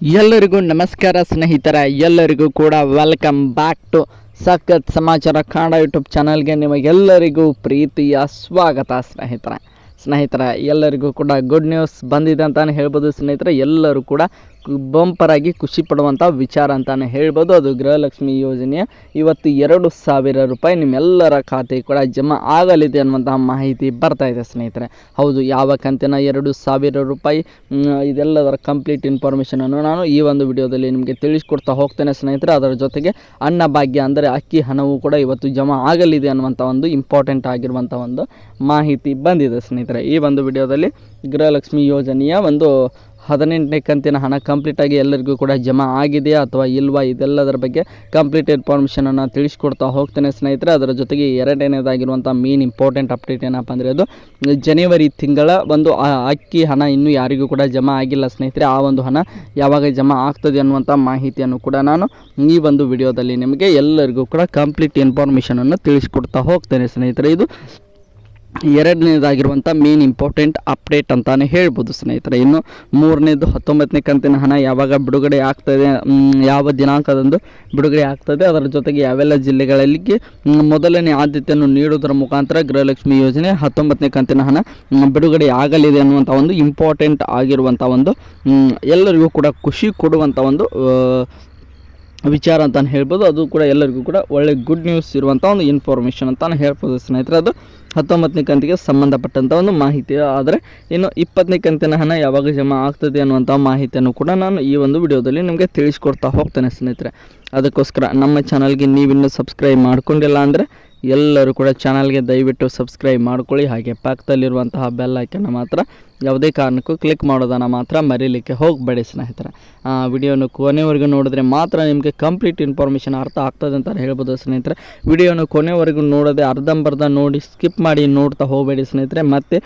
ಎಲ್ಲರಿಗೂ ನಮಸ್ಕಾರ ಸ್ನೇಹಿತರ, ಎಲ್ಲರಿಗೂ ಕೂಡ ವೆಲ್ಕಮ್ ಬ್ಯಾಕ್ ಟು ಸಖತ್ ಸಮಾಚಾರ ಕನ್ನಡ ಯೂಟ್ಯೂಬ್ ಚಾನಲ್ಗೆ ನಿಮಗೆಲ್ಲರಿಗೂ ಪ್ರೀತಿಯ ಸ್ವಾಗತ ಸ್ನೇಹಿತರ ಎಲ್ಲರಿಗೂ ಕೂಡ ಗುಡ್ ನ್ಯೂಸ್ ಬಂದಿದೆ ಅಂತಲೇ ಹೇಳ್ಬೋದು ಸ್ನೇಹಿತರೆ. ಎಲ್ಲರೂ ಕೂಡ ಬಂಪರಾಗಿ ಖುಷಿ ಪಡುವಂಥ ವಿಚಾರ ಅಂತಲೇ ಹೇಳ್ಬೋದು. ಅದು ಗೃಹಲಕ್ಷ್ಮಿ ಯೋಜನೆಯ ಇವತ್ತು 2,000 ರೂಪಾಯಿ ನಿಮ್ಮೆಲ್ಲರ ಖಾತೆಗೆ ಕೂಡ ಜಮಾ ಆಗಲಿದೆ ಅನ್ನುವಂತಹ ಮಾಹಿತಿ ಬರ್ತಾ ಇದೆ ಸ್ನೇಹಿತರೆ. ಹೌದು, ಯಾವ ಕಂತಿನ 2,000 ರೂಪಾಯಿ ಇದೆಲ್ಲದರ ಕಂಪ್ಲೀಟ್ ಇನ್ಫಾರ್ಮೇಷನನ್ನು ನಾನು ಈ ಒಂದು ವಿಡಿಯೋದಲ್ಲಿ ನಿಮಗೆ ತಿಳಿಸ್ಕೊಡ್ತಾ ಹೋಗ್ತೇನೆ ಸ್ನೇಹಿತರೆ. ಅದರ ಜೊತೆಗೆ ಅನ್ನಭಾಗ್ಯ ಅಂದರೆ ಅಕ್ಕಿ ಹಣವು ಕೂಡ ಇವತ್ತು ಜಮಾ ಆಗಲಿದೆ ಅನ್ನುವಂಥ ಒಂದು ಇಂಪಾರ್ಟೆಂಟ್ ಆಗಿರುವಂಥ ಒಂದು ಮಾಹಿತಿ ಬಂದಿದೆ ಸ್ನೇಹಿತರೆ. ಈ ಒಂದು ವಿಡಿಯೋದಲ್ಲಿ ಗೃಹಲಕ್ಷ್ಮಿ ಯೋಜನೆಯ ಒಂದು 18ನೇ ಕಂತಿನ ಹಣ ಕಂಪ್ಲೀಟಾಗಿ ಎಲ್ಲರಿಗೂ ಕೂಡ ಜಮಾ ಆಗಿದೆಯಾ ಅಥವಾ ಇಲ್ವಾ, ಇದೆಲ್ಲದರ ಬಗ್ಗೆ ಕಂಪ್ಲೀಟ್ ಇನ್ಫಾರ್ಮೇಷನನ್ನು ತಿಳಿಸ್ಕೊಡ್ತಾ ಹೋಗ್ತೇನೆ ಸ್ನೇಹಿತರೆ. ಅದರ ಜೊತೆಗೆ ಎರಡನೇದಾಗಿರುವಂಥ ಮೇನ್ ಇಂಪಾರ್ಟೆಂಟ್ ಅಪ್ಡೇಟ್ ಏನಪ್ಪ ಅಂದರೆ ಅದು ಜನವರಿ ತಿಂಗಳ ಒಂದು ಅಕ್ಕಿ ಹಣ ಇನ್ನೂ ಯಾರಿಗೂ ಕೂಡ ಜಮಾ ಆಗಿಲ್ಲ ಸ್ನೇಹಿತರೆ. ಆ ಒಂದು ಹಣ ಯಾವಾಗ ಜಮಾ ಆಗ್ತದೆ ಅನ್ನುವಂಥ ಮಾಹಿತಿಯನ್ನು ಕೂಡ ನಾನು ಈ ಒಂದು ವಿಡಿಯೋದಲ್ಲಿ ನಿಮಗೆ ಎಲ್ಲರಿಗೂ ಕೂಡ ಕಂಪ್ಲೀಟ್ ಇನ್ಫಾರ್ಮೇಷನನ್ನು ತಿಳಿಸ್ಕೊಡ್ತಾ ಹೋಗ್ತೇನೆ ಸ್ನೇಹಿತರೆ. ಇದು ಎರಡನೇದಾಗಿರುವಂಥ ಮೇನ್ ಇಂಪಾರ್ಟೆಂಟ್ ಅಪ್ಡೇಟ್ ಅಂತಲೇ ಹೇಳ್ಬೋದು ಸ್ನೇಹಿತರೆ. ಇನ್ನು ಮೂರನೇದು 19ನೇ ಕಂತಿನ ಹಣ ಯಾವಾಗ ಬಿಡುಗಡೆ ಆಗ್ತದೆ, ಯಾವ ದಿನಾಂಕದಂದು ಬಿಡುಗಡೆ ಆಗ್ತದೆ, ಅದರ ಜೊತೆಗೆ ಯಾವೆಲ್ಲ ಜಿಲ್ಲೆಗಳಲ್ಲಿ ಮೊದಲನೇ ಆದ್ಯತೆಯನ್ನು ನೀಡುವುದರ ಮುಖಾಂತರ ಗೃಹಲಕ್ಷ್ಮಿ ಯೋಜನೆ 19ನೇ ಕಂತಿನ ಹಣ ಬಿಡುಗಡೆ ಆಗಲಿದೆ ಅನ್ನುವಂಥ ಒಂದು ಇಂಪಾರ್ಟೆಂಟ್ ಆಗಿರುವಂಥ ಒಂದು ಎಲ್ಲರಿಗೂ ಕೂಡ ಖುಷಿ ಕೊಡುವಂಥ ಒಂದು ವಿಚಾರ ಅಂತಲೇ ಹೇಳ್ಬೋದು. ಅದು ಕೂಡ ಎಲ್ಲರಿಗೂ ಕೂಡ ಒಳ್ಳೆ ಗುಡ್ ನ್ಯೂಸ್ ಇರುವಂಥ ಒಂದು ಇನ್ಫಾರ್ಮೇಷನ್ ಅಂತಲೇ ಹೇಳ್ಬೋದು ಸ್ನೇಹಿತರೆ. ಅದು 19ನೇ ಕಂತಿಗೆ ಸಂಬಂಧಪಟ್ಟಂಥ ಒಂದು ಮಾಹಿತಿ. ಆದರೆ ಇನ್ನು 20ನೇ ಕಂತಿನ ಹಣ ಯಾವಾಗ ಜಮಾ ಆಗ್ತದೆ ಅನ್ನುವಂಥ ಮಾಹಿತಿಯನ್ನು ಕೂಡ ನಾನು ಈ ಒಂದು ವಿಡಿಯೋದಲ್ಲಿ ನಿಮಗೆ ತಿಳಿಸ್ಕೊಡ್ತಾ ಹೋಗ್ತೇನೆ ಸ್ನೇಹಿತರೆ. ಅದಕ್ಕೋಸ್ಕರ ನಮ್ಮ ಚಾನಲ್ಗೆ ನೀವಿನ್ನೂ ಸಬ್ಸ್ಕ್ರೈಬ್ ಮಾಡ್ಕೊಂಡಿಲ್ಲ ಅಂದರೆ ಎಲ್ಲರೂ ಕೂಡ ಚಾನಲ್ಗೆ ದಯವಿಟ್ಟು ಸಬ್ಸ್ಕ್ರೈಬ್ ಮಾಡ್ಕೊಳ್ಳಿ. ಹಾಗೆ ಪಕ್ಕದಲ್ಲಿರುವಂತಹ ಬೆಲ್ ಐಕನ್ನ ಮಾತ್ರ ಯಾವುದೇ ಕಾರಣಕ್ಕೂ ಕ್ಲಿಕ್ ಮಾಡೋದನ್ನು ಮಾತ್ರ ಮರೀಲಿಕ್ಕೆ ಹೋಗಬೇಡಿ ಸ್ನೇಹಿತರೆ. ವಿಡಿಯೋನ ಕೊನೆವರೆಗೂ ನೋಡಿದ್ರೆ ಮಾತ್ರ ನಿಮಗೆ ಕಂಪ್ಲೀಟ್ ಇನ್ಫಾರ್ಮೇಷನ್ ಅರ್ಥ ಆಗ್ತದೆ ಅಂತ ಹೇಳ್ಬೋದು ಸ್ನೇಹಿತರೆ. ವಿಡಿಯೋನ ಕೊನೆವರೆಗೂ ನೋಡೋದೆ ಅರ್ಧಂಬರ್ಧ ನೋಡಿ ಸ್ಕಿಪ್ ಮಾಡಿ ನೋಡ್ತಾ ಹೋಗಬೇಡಿ ಸ್ನೇಹಿತರೆ. ಮತ್ತು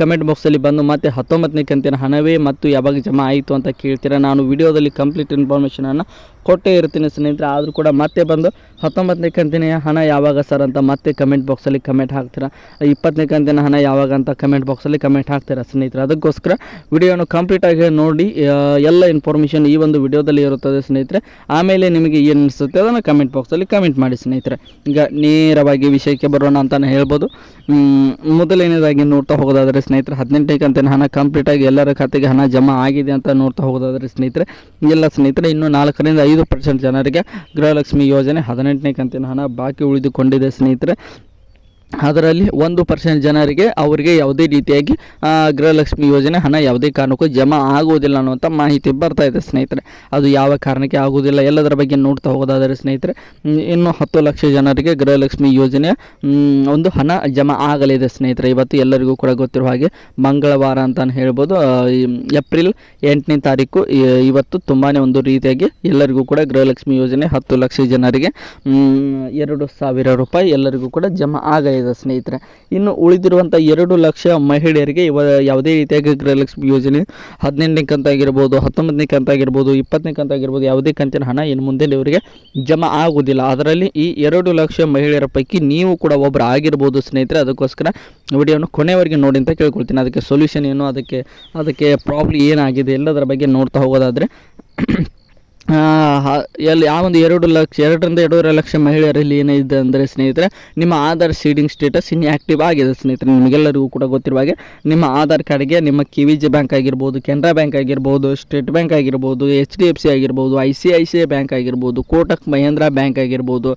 ಕಮೆಂಟ್ ಬಾಕ್ಸಲ್ಲಿ ಬಂದು ಮತ್ತೆ 19ನೇ ಕಂತಿನ ಹಣವೇ ಮತ್ತು ಯಾವಾಗ ಜಮಾ ಆಯಿತು ಅಂತ ಕೇಳ್ತೀರಾ. ನಾನು ವಿಡಿಯೋದಲ್ಲಿ ಕಂಪ್ಲೀಟ್ ಇನ್ಫಾರ್ಮೇಷನನ್ನು ಕೊಟ್ಟೇ ಇರ್ತೀನಿ ಸ್ನೇಹಿತರೆ. ಆದರೂ ಕೂಡ ಮತ್ತೆ ಬಂದು 19ನೇ ಕಂತಿನ ಹಣ ಯಾವಾಗ ಸರ್ ಅಂತ ಮತ್ತೆ ಕಮೆಂಟ್ ಬಾಕ್ಸಲ್ಲಿ ಕಮೆಂಟ್ ಹಾಕ್ತೀರಾ, 20ನೇ ಕಂತಿನ ಹಣ ಯಾವಾಗ ಅಂತ ಕಮೆಂಟ್ ಬಾಕ್ಸಲ್ಲಿ ಕಮೆಂಟ್ ಹಾಕ್ತೀರಾ ಸ್ನೇಹಿತರೆ. ಅದಕ್ಕೋಸ್ಕರ ವಿಡಿಯೋನ ಕಂಪ್ಲೀಟಾಗಿ ನೋಡಿ ಎಲ್ಲ ಇನ್ಫಾರ್ಮೇಷನ್ ಈ ಒಂದು ವಿಡಿಯೋದಲ್ಲಿ ಇರುತ್ತದೆ ಸ್ನೇಹಿತರೆ. ಆಮೇಲೆ ನಿಮಗೆ ಏನು ಅನಿಸುತ್ತೆ ಅದನ್ನು ಕಮೆಂಟ್ ಬಾಕ್ಸಲ್ಲಿ ಕಮೆಂಟ್ ಮಾಡಿ ಸ್ನೇಹಿತರೆ. ಈಗ ನೇರವಾಗಿ ವಿಷಯಕ್ಕೆ ಬರೋಣ ಅಂತಲೇ ಹೇಳ್ಬೋದು. ಮೊದಲನೇದಾಗಿ ನೋಡ್ತಾ ಹೋಗೋದಾದರೆ ಸ್ನೇಹಿತರೆ, 18ನೇ ಕಂತಿನ ಹಣ ಕಂಪ್ಲೀಟಾಗಿ ಎಲ್ಲರ ಖಾತೆಗೆ ಹಣ ಜಮಾ ಆಗಿದೆ ಅಂತ ನೋಡ್ತಾ ಹೋಗೋದಾದರೆ ಸ್ನೇಹಿತರೆ, ಎಲ್ಲ ಸ್ನೇಹಿತರೆ ಇನ್ನೂ 4ರಿಂದ 5% ಜನರಿಗೆ ಗೃಹಲಕ್ಷ್ಮಿ ಯೋಜನೆ 18ನೇ ಕಂತಿನ ಹಣ ಬಾಕಿ ಉಳಿದುಕೊಂಡಿದೆ ಸ್ನೇಹಿತರೆ. ಅದರಲ್ಲಿ 1% ಜನರಿಗೆ ಅವರಿಗೆ ಯಾವುದೇ ರೀತಿಯಾಗಿ ಗೃಹಲಕ್ಷ್ಮಿ ಯೋಜನೆ ಹಣ ಯಾವುದೇ ಕಾರಣಕ್ಕೂ ಜಮಾ ಆಗುವುದಿಲ್ಲ ಅನ್ನುವಂಥ ಮಾಹಿತಿ ಬರ್ತಾ ಇದೆ ಸ್ನೇಹಿತರೆ. ಅದು ಯಾವ ಕಾರಣಕ್ಕೆ ಆಗುವುದಿಲ್ಲ ಎಲ್ಲದರ ಬಗ್ಗೆ ನೋಡ್ತಾ ಹೋಗೋದಾದರೆ ಸ್ನೇಹಿತರೆ, ಇನ್ನು 10 ಲಕ್ಷ ಜನರಿಗೆ ಗೃಹಲಕ್ಷ್ಮಿ ಯೋಜನೆಯ ಒಂದು ಹಣ ಜಮಾ ಆಗಲಿದೆ ಸ್ನೇಹಿತರೆ. ಇವತ್ತು ಎಲ್ಲರಿಗೂ ಕೂಡ ಗೊತ್ತಿರುವ ಹಾಗೆ ಮಂಗಳವಾರ ಅಂತಲೇ ಹೇಳ್ಬೋದು. ಏಪ್ರಿಲ್ 8ನೇ ತಾರೀಕು ಇವತ್ತು ತುಂಬಾ ಒಂದು ರೀತಿಯಾಗಿ ಎಲ್ಲರಿಗೂ ಕೂಡ ಗೃಹಲಕ್ಷ್ಮಿ ಯೋಜನೆ 10 ಲಕ್ಷ ಜನರಿಗೆ 2,000 ರೂಪಾಯಿ ಎಲ್ಲರಿಗೂ ಕೂಡ ಜಮಾ ಆಗಲಿದೆ ಸ್ನೇಹಿತರೆ. ಇನ್ನು ಉಳಿದಿರುವಂಥ 2 ಲಕ್ಷ ಮಹಿಳೆಯರಿಗೆ ಯಾವುದೇ ರೀತಿಯಾಗಿ ಗೃಹಲಕ್ಷ್ಮಿ ಯೋಜನೆ 18ನೇ ಕಂತಾಗಿರ್ಬೋದು, 19ನೇ ಕಂತಾಗಿರ್ಬೋದು, 20ನೇ ಕಂತಾಗಿರ್ಬೋದು ಯಾವುದೇ ಕಂತಿನ ಹಣ ಇನ್ನು ಮುಂದೆ ಇವರಿಗೆ ಜಮಾ ಆಗುವುದಿಲ್ಲ. ಅದರಲ್ಲಿ ಈ 2 ಲಕ್ಷ ಮಹಿಳೆಯರ ಪೈಕಿ ನೀವು ಕೂಡ ಒಬ್ಬರು ಆಗಿರ್ಬೋದು ಸ್ನೇಹಿತರೆ. ಅದಕ್ಕೋಸ್ಕರ ವಿಡಿಯೋನ ಕೊನೆವರೆಗೆ ನೋಡಿ ಅಂತ ಕೇಳ್ಕೊಳ್ತೀನಿ. ಅದಕ್ಕೆ ಸೊಲ್ಯೂಷನ್ ಏನು, ಅದಕ್ಕೆ ಪ್ರಾಬ್ಲಮ್ ಏನಾಗಿದೆ ಎಲ್ಲದರ ಬಗ್ಗೆ ನೋಡ್ತಾ ಹೋಗೋದಾದರೆ ಯಾವ ಒಂದು 2 ಲಕ್ಷ 2ರಿಂದ 2.5 ಲಕ್ಷ ಮಹಿಳೆಯರಲ್ಲಿ ಏನಿದೆ ಅಂದರೆ ಸ್ನೇಹಿತರೆ, ನಿಮ್ಮ ಆಧಾರ್ ಸೀಡಿಂಗ್ ಸ್ಟೇಟಸ್ ಇನ್ನು ಆ್ಯಕ್ಟಿವ್ ಆಗಿದೆ ಸ್ನೇಹಿತರೆ. ನಿಮಗೆಲ್ಲರಿಗೂ ಕೂಡ ಗೊತ್ತಿರುವ ಹಾಗೆ ನಿಮ್ಮ ಆಧಾರ್ ಕಾರ್ಡ್ಗೆ ನಿಮ್ಮ KVJ ಬ್ಯಾಂಕ್ ಆಗಿರ್ಬೋದು, ಕೆನರಾ ಬ್ಯಾಂಕ್ ಆಗಿರ್ಬೋದು, ಸ್ಟೇಟ್ ಬ್ಯಾಂಕ್ ಆಗಿರ್ಬೋದು, HDFC ಆಗಿರ್ಬೋದು, ICICI ಬ್ಯಾಂಕ್ ಆಗಿರ್ಬೋದು, ಕೋಟಕ್ ಮಹೇಂದ್ರ ಬ್ಯಾಂಕ್ ಆಗಿರ್ಬೋದು,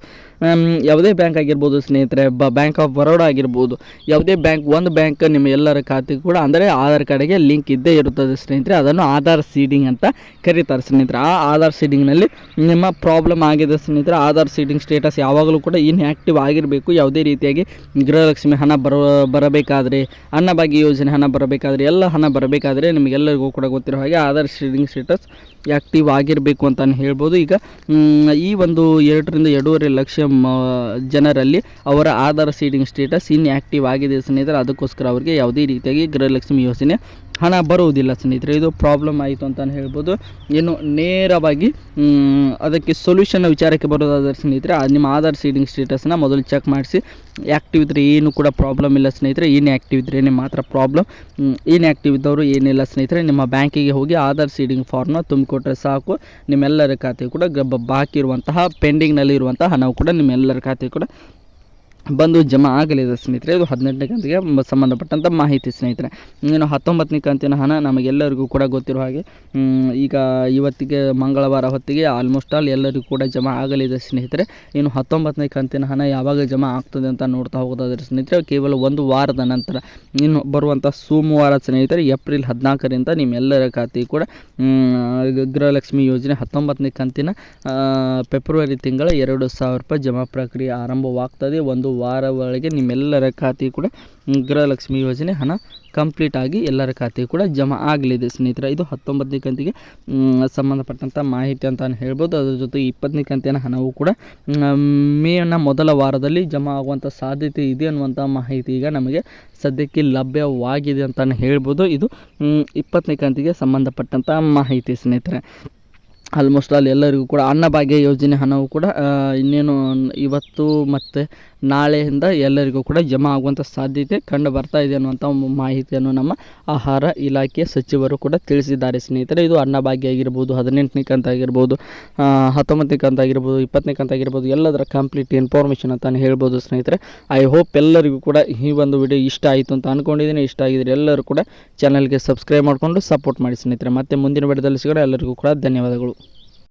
ಯಾವುದೇ ಬ್ಯಾಂಕ್ ಆಗಿರ್ಬೋದು ಸ್ನೇಹಿತರೆ, ಬ್ಯಾಂಕ್ ಆಫ್ ಬರೋಡಾ ಆಗಿರ್ಬೋದು, ಯಾವುದೇ ಬ್ಯಾಂಕ್, ಒಂದು ಬ್ಯಾಂಕ್ ನಿಮ್ಮ ಎಲ್ಲರ ಖಾತೆಗೂ ಕೂಡ ಅಂದರೆ ಆಧಾರ್ ಕಾರ್ಡ್ಗೆ ಲಿಂಕ್ ಇದ್ದೇ ಇರುತ್ತದೆ ಸ್ನೇಹಿತರೆ. ಅದನ್ನು ಆಧಾರ್ ಸೀಡಿಂಗ್ ಅಂತ ಕರೀತಾರೆ ಸ್ನೇಹಿತರೆ. ಆ ಆಧಾರ್ ಸೀಡಿಂಗ್ನಲ್ಲಿ ನಿಮ್ಮ ಪ್ರಾಬ್ಲಮ್ ಆಗಿದೆ ಸ್ನೇಹಿತರೆ. ಆಧಾರ್ ಸೀಡಿಂಗ್ ಸ್ಟೇಟಸ್ ಯಾವಾಗಲೂ ಕೂಡ ಇನ್ಆ್ಯಕ್ಟಿವ್ ಆಗಿರಬೇಕು. ಯಾವುದೇ ರೀತಿಯಾಗಿ ಗೃಹಲಕ್ಷ್ಮಿ ಹಣ ಬರಬೇಕಾದ್ರೆ, ಅನ್ನಭಾಗ್ಯ ಯೋಜನೆ ಹಣ ಬರಬೇಕಾದ್ರೆ, ಎಲ್ಲ ಹಣ ಬರಬೇಕಾದ್ರೆ ನಿಮಗೆಲ್ಲರಿಗೂ ಕೂಡ ಗೊತ್ತಿರೋ ಹಾಗೆ ಆಧಾರ್ ಸೀಡಿಂಗ್ ಸ್ಟೇಟಸ್ ಆ್ಯಕ್ಟಿವ್ ಆಗಿರಬೇಕು ಅಂತಲೇ ಹೇಳ್ಬೋದು. ಈಗ ಈ ಒಂದು 2ರಿಂದ 2.5 ಲಕ್ಷ ಜನರಲ್ಲಿ ಅವರ ಆಧಾರ್ ಸೀಡಿಂಗ್ ಸ್ಟೇಟಸ್ ಇನ್ಆ್ಯಕ್ಟಿವ್ ಆಗಿದೆ ಸ್ನೇಹಿತರೆ. ಅದಕ್ಕೋಸ್ಕರ ಅವರಿಗೆ ಯಾವುದೇ ರೀತಿಯಾಗಿ ಗೃಹಲಕ್ಷ್ಮಿ ಯೋಜನೆ ಹಣ ಬರುವುದಿಲ್ಲ ಸ್ನೇಹಿತರೆ. ಇದು ಪ್ರಾಬ್ಲಮ್ ಆಯಿತು ಅಂತಲೇ ಹೇಳ್ಬೋದು. ಇನ್ನು ನೇರವಾಗಿ ಅದಕ್ಕೆ ಸೊಲ್ಯೂಷನ್ ವಿಚಾರಕ್ಕೆ ಬರೋದಾದರೆ ಸ್ನೇಹಿತರೆ, ನಿಮ್ಮ ಆಧಾರ್ ಸೀಡಿಂಗ್ ಸ್ಟೇಟಸ್ನ ಮೊದಲು ಚೆಕ್ ಮಾಡಿಸಿ. ಆ್ಯಕ್ಟಿವ್ ಇದ್ದರೆ ಏನು ಕೂಡ ಪ್ರಾಬ್ಲಮ್ ಇಲ್ಲ ಸ್ನೇಹಿತರೆ. ಇನ್ಆ್ಯಕ್ಟಿವ್ ಇದ್ರೇ ಮಾತ್ರ ಪ್ರಾಬ್ಲಮ್. ಇನ್ಆ್ಯಕ್ಟಿವ್ ಇದ್ದವರು ಏನಿಲ್ಲ ಸ್ನೇಹಿತರೆ, ನಿಮ್ಮ ಬ್ಯಾಂಕಿಗೆ ಹೋಗಿ ಆಧಾರ್ ಸೀಡಿಂಗ್ ಫಾರ್ಮ್ನ ತುಂಬಿಕೊಟ್ರೆ ಸಾಕು. ನಿಮ್ಮೆಲ್ಲರ ಖಾತೆ ಕೂಡ ಬಾಕಿ ಇರುವಂತಹ ಪೆಂಡಿಂಗ್ನಲ್ಲಿ ಇರುವಂತಹ ಹಣವು ಕೂಡ ನಿಮ್ಮೆಲ್ಲರ ಖಾತೆ ಕೂಡ ಬಂದು ಜಮಾ ಆಗಲಿದೆ ಸ್ನೇಹಿತರೆ. ಇದು 18ನೇ ಕಂತಿಗೆ ಸಂಬಂಧಪಟ್ಟಂಥ ಮಾಹಿತಿ ಸ್ನೇಹಿತರೆ. ಇನ್ನು 19ನೇ ಕಂತಿನ ಹಣ ನಮಗೆಲ್ಲರಿಗೂ ಕೂಡ ಗೊತ್ತಿರೋ ಹಾಗೆ ಈಗ ಇವತ್ತಿಗೆ ಮಂಗಳವಾರ ಹೊತ್ತಿಗೆ ಆಲ್ಮೋಸ್ಟ್ ಆಲ್ ಎಲ್ಲರಿಗೂ ಕೂಡ ಜಮಾ ಆಗಲಿದೆ ಸ್ನೇಹಿತರೆ. ಇನ್ನು 19ನೇ ಕಂತಿನ ಹಣ ಯಾವಾಗ ಜಮಾ ಆಗ್ತದೆ ಅಂತ ನೋಡ್ತಾ ಹೋಗೋದಾದರೆ ಸ್ನೇಹಿತರೆ, ಕೇವಲ ಒಂದು ವಾರದ ನಂತರ ಇನ್ನು ಬರುವಂಥ ಸೋಮವಾರ ಸ್ನೇಹಿತರೆ, ಏಪ್ರಿಲ್ 14ರಿಂದ ನಿಮ್ಮೆಲ್ಲರ ಖಾತೆ ಕೂಡ ಗೃಹಲಕ್ಷ್ಮಿ ಯೋಜನೆ 19ನೇ ಕಂತಿನ ಫೆಬ್ರವರಿ ತಿಂಗಳ 2,000 ರೂಪಾಯಿ ಜಮಾ ಪ್ರಕ್ರಿಯೆ ಆರಂಭವಾಗ್ತದೆ. ಒಂದು ವಾರ ಒಳಗೆ ನಿಮ್ಮೆಲ್ಲರ ಖಾತೆ ಕೂಡ ಗೃಹಲಕ್ಷ್ಮಿ ಯೋಜನೆ ಹಣ ಕಂಪ್ಲೀಟ್ ಆಗಿ ಎಲ್ಲರ ಖಾತೆ ಕೂಡ ಜಮಾ ಆಗಲಿದೆ ಸ್ನೇಹಿತರೆ. ಇದು 19ನೇ ಕಂತಿಗೆ ಸಂಬಂಧಪಟ್ಟಂಥ ಮಾಹಿತಿ ಅಂತ ಹೇಳ್ಬೋದು. ಅದರ ಜೊತೆ 20ನೇ ಕಂತಿನ ಹಣವು ಕೂಡ ಮೇನ ಮೊದಲ ವಾರದಲ್ಲಿ ಜಮಾ ಆಗುವಂಥ ಸಾಧ್ಯತೆ ಇದೆ ಅನ್ನುವಂಥ ಮಾಹಿತಿ ಈಗ ನಮಗೆ ಸದ್ಯಕ್ಕೆ ಲಭ್ಯವಾಗಿದೆ ಅಂತಲೇ ಹೇಳ್ಬೋದು. ಇದು 20ನೇ ಕಂತಿಗೆ ಸಂಬಂಧಪಟ್ಟಂಥ ಮಾಹಿತಿ ಸ್ನೇಹಿತರೆ. ಆಲ್ಮೋಸ್ಟ್ ಆಲ್ ಎಲ್ಲರಿಗೂ ಕೂಡ ಅನ್ನಭಾಗ್ಯ ಯೋಜನೆ ಹಣವು ಕೂಡ ಇನ್ನೇನು ಇವತ್ತು ಮತ್ತು ನಾಳೆಯಿಂದ ಎಲ್ಲರಿಗೂ ಕೂಡ ಜಮಾ ಆಗುವಂಥ ಸಾಧ್ಯತೆ ಕಂಡು ಬರ್ತಾ ಇದೆ ಅನ್ನುವಂಥ ಮಾಹಿತಿಯನ್ನು ನಮ್ಮ ಆಹಾರ ಇಲಾಖೆ ಸಚಿವರು ಕೂಡ ತಿಳಿಸಿದ್ದಾರೆ ಸ್ನೇಹಿತರೆ. ಇದು ಅನ್ನಭಾಗ್ಯ ಆಗಿರ್ಬೋದು, 18ನೇ ಕಂತು ಆಗಿರ್ಬೋದು, 19ನೇ ಕಂತು ಆಗಿರ್ಬೋದು, 20ನೇ ಕಂತು ಆಗಿರ್ಬೋದು, ಎಲ್ಲದರ ಕಂಪ್ಲೀಟ್ ಇನ್ಫಾರ್ಮೇಷನ್ ಅಂತಲೇ ಹೇಳ್ಬೋದು ಸ್ನೇಹಿತರೆ. ಐ ಹೋಪ್ ಎಲ್ಲರಿಗೂ ಕೂಡ ಈ ಒಂದು ವಿಡಿಯೋ ಇಷ್ಟ ಆಯಿತು ಅಂತ ಅಂದ್ಕೊಂಡಿದ್ದೀನಿ. ಇಷ್ಟ ಆಗಿದ್ರೆ ಎಲ್ಲರೂ ಕೂಡ ಚಾನಲ್ಗೆ ಸಬ್ಸ್ಕ್ರೈಬ್ ಮಾಡಿಕೊಂಡು ಸಪೋರ್ಟ್ ಮಾಡಿ ಸ್ನೇಹಿತರೆ. ಮತ್ತೆ ಮುಂದಿನ ವಿಡಿಯೋದಲ್ಲಿ ಸಿಗೋಣ. ಎಲ್ಲರಿಗೂ ಕೂಡ ಧನ್ಯವಾದಗಳು.